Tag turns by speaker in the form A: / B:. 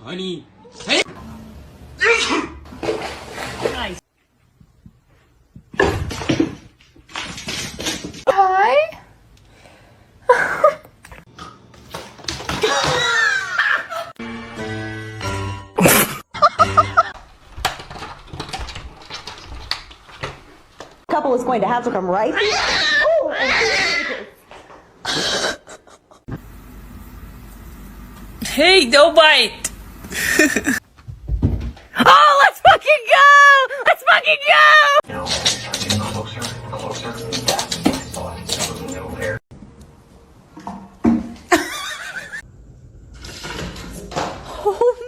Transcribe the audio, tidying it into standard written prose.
A: Honey.
B: Nice.
C: Hi.
D: Couple is going to have to come right here. Oh,
B: Hey, don't bite. Oh, let's fucking go! Let's fucking go!